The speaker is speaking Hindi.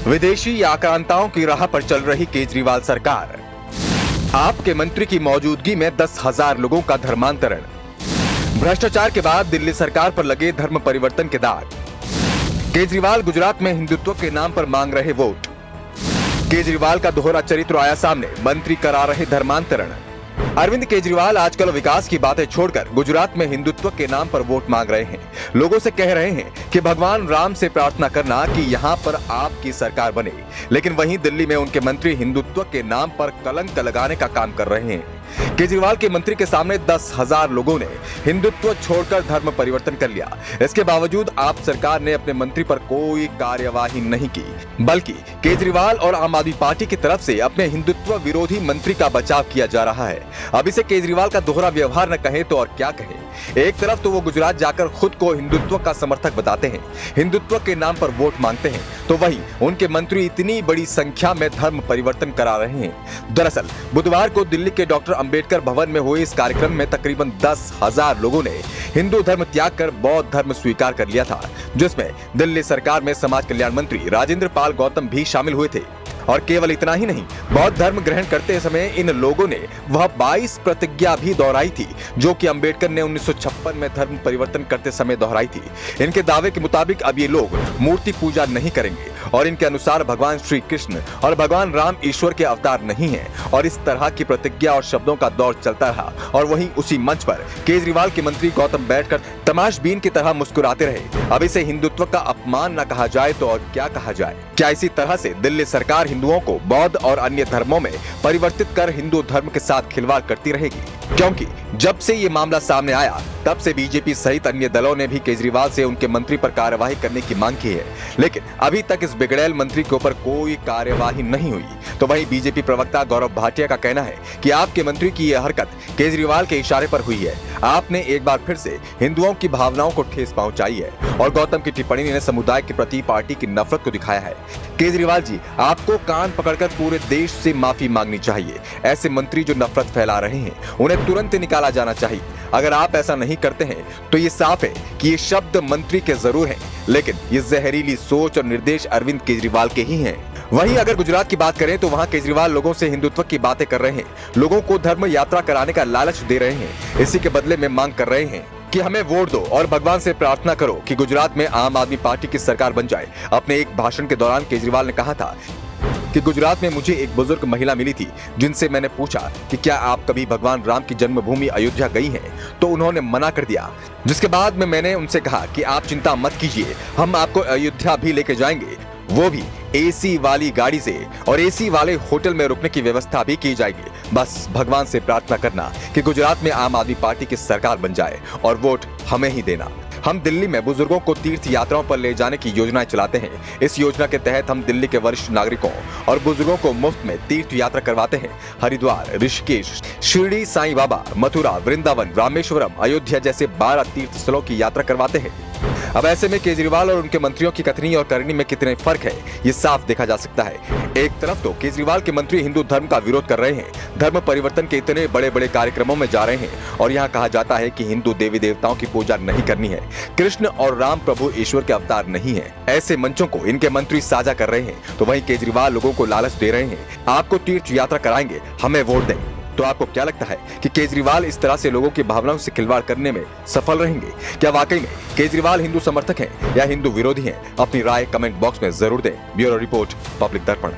विदेशी आक्रांताओं की राह पर चल रही केजरीवाल सरकार। आपके मंत्री की मौजूदगी में 10,000 लोगों का धर्मांतरण। भ्रष्टाचार के बाद दिल्ली सरकार पर लगे धर्म परिवर्तन के दाग। केजरीवाल गुजरात में हिंदुत्व के नाम पर मांग रहे वोट। केजरीवाल का दोहरा चरित्र आया सामने, मंत्री करा रहे धर्मांतरण। अरविंद केजरीवाल आजकल विकास की बातें छोड़कर गुजरात में हिंदुत्व के नाम पर वोट मांग रहे हैं। लोगों से कह रहे हैं कि भगवान राम से प्रार्थना करना कि यहाँ पर आपकी सरकार बने, लेकिन वहीं दिल्ली में उनके मंत्री हिंदुत्व के नाम पर कलंक लगाने का काम कर रहे हैं। केजरीवाल के मंत्री के सामने 10,000 लोगों ने हिंदुत्व छोड़कर धर्म परिवर्तन कर लिया। इसके बावजूद आप सरकार ने अपने मंत्री पर कोई कार्यवाही नहीं की, बल्कि केजरीवाल और आम आदमी पार्टी की तरफ से अपने हिंदुत्व विरोधी मंत्री का बचाव किया जा रहा है। अब इसे केजरीवाल का दोहरा व्यवहार न कहें तो और क्या कहें। एक तरफ तो वो गुजरात जाकर खुद को हिंदुत्व का समर्थक बताते हैं, हिंदुत्व के नाम पर वोट मांगते हैं, तो वहीं उनके मंत्री इतनी बड़ी संख्या में धर्म परिवर्तन करा रहे हैं। दरअसल बुधवार को दिल्ली के डॉक्टर अंबेडकर भवन में हुए इस कार्यक्रम में तकरीबन 10,000 लोगों ने हिंदू धर्म त्याग कर बौद्ध धर्म स्वीकार कर लिया था, जिसमें दिल्ली सरकार में समाज कल्याण मंत्री राजेंद्र पाल गौतम भी शामिल हुए थे। और केवल इतना ही नहीं, बौद्ध धर्म ग्रहण करते समय इन लोगों ने वह 22 प्रतिज्ञा भी दोहराई थी जो कि अंबेडकर ने 1956 में धर्म परिवर्तन करते समय दोहराई थी। इनके दावे के मुताबिक अब ये लोग मूर्ति पूजा नहीं करेंगे और इनके अनुसार भगवान श्री कृष्ण और भगवान राम ईश्वर के अवतार नहीं हैं। और इस तरह की प्रतिज्ञा और शब्दों का दौर चलता रहा और वहीं उसी मंच पर केजरीवाल के मंत्री गौतम बैठकर तमाशबीन की तरह मुस्कुराते रहे। अब इसे हिंदुत्व का अपमान न कहा जाए तो और क्या कहा जाए। क्या इसी तरह से दिल्ली सरकार हिंदुओं को बौद्ध और अन्य धर्मों में परिवर्तित कर हिंदू धर्म के साथ खिलवाड़ करती रहेगी? क्योंकि जब से ये मामला सामने आया तब से बीजेपी सहित अन्य दलों ने भी केजरीवाल से उनके मंत्री पर कार्यवाही करने की मांग की है, लेकिन अभी तक इस बिगड़ैल मंत्री के ऊपर कोई कार्यवाही नहीं हुई। तो वहीं बीजेपी प्रवक्ता गौरव भाटिया का कहना है कि आपके मंत्री की यह हरकत केजरीवाल के इशारे पर हुई है। आपने एक बार फिर से हिंदुओं की भावनाओं को ठेस पहुंचाई है और गौतम की टिप्पणी ने समुदाय के प्रति पार्टी की नफरत को दिखाया है। केजरीवाल जी, आपको कान पकड़कर पूरे देश से माफी मांगनी चाहिए। ऐसे मंत्री जो नफरत फैला रहे हैं उन्हें तुरंत निकाला जाना चाहिए। अगर आप ऐसा नहीं करते हैं तो ये साफ है कि ये शब्द मंत्री के जरूर हैं, लेकिन ये जहरीली सोच और निर्देश अरविंद केजरीवाल के ही हैं। वहीं अगर गुजरात की बात करें तो वहां केजरीवाल लोगों से हिंदुत्व की बातें कर रहे हैं, लोगों को धर्म यात्रा कराने का लालच दे रहे हैं। इसी के बदले में मांग कर रहे हैं कि हमें वोट दो और भगवान से प्रार्थना करो कि गुजरात में आम आदमी पार्टी की सरकार बन जाए। अपने एक भाषण के दौरान केजरीवाल ने कहा था कि गुजरात में मुझे एक बुजुर्ग महिला मिली थी जिनसे मैंने पूछा कि क्या आप कभी भगवान राम की जन्मभूमि अयोध्या गई हैं? तो उन्होंने मना कर दिया। जिसके बाद में मैंने उनसे कहा कि आप चिंता मत कीजिए, हम आपको अयोध्या भी लेके जाएंगे, वो भी एसी वाली गाड़ी से, और एसी वाले होटल में रुकने की व्यवस्था भी की जाएगी। बस भगवान से प्रार्थना करना कि गुजरात में आम आदमी पार्टी की सरकार बन जाए और वोट हमें ही देना। हम दिल्ली में बुजुर्गों को तीर्थ यात्राओं पर ले जाने की योजनाएं चलाते हैं। इस योजना के तहत हम दिल्ली के वरिष्ठ नागरिकों और बुजुर्गों को मुफ्त में तीर्थ यात्रा करवाते हैं। हरिद्वार, ऋषिकेश, शिरडी साईं बाबा, मथुरा, वृंदावन, रामेश्वरम, अयोध्या जैसे 12 तीर्थ स्थलों की यात्रा करवाते हैं। अब ऐसे में केजरीवाल और उनके मंत्रियों की कथनी और करनी में कितने फर्क है ये साफ देखा जा सकता है। एक तरफ तो केजरीवाल के मंत्री हिंदू धर्म का विरोध कर रहे हैं, धर्म परिवर्तन के इतने बड़े बड़े कार्यक्रमों में जा रहे हैं और यहाँ कहा जाता है कि हिंदू देवी देवताओं की पूजा नहीं करनी है, कृष्ण और राम प्रभु ईश्वर के अवतार नहीं है। ऐसे मंचों को इनके मंत्री साझा कर रहे हैं, तो वहीं केजरीवाल लोगों को लालच दे रहे हैं, आपको तीर्थ यात्रा कराएंगे, हमें वोट दें। तो आपको क्या लगता है कि केजरीवाल इस तरह से लोगों की भावनाओं से खिलवाड़ करने में सफल रहेंगे? क्या वाकई में केजरीवाल हिंदू समर्थक हैं या हिंदू विरोधी हैं? अपनी राय कमेंट बॉक्स में जरूर दें। ब्यूरो रिपोर्ट, पब्लिक दर्पण।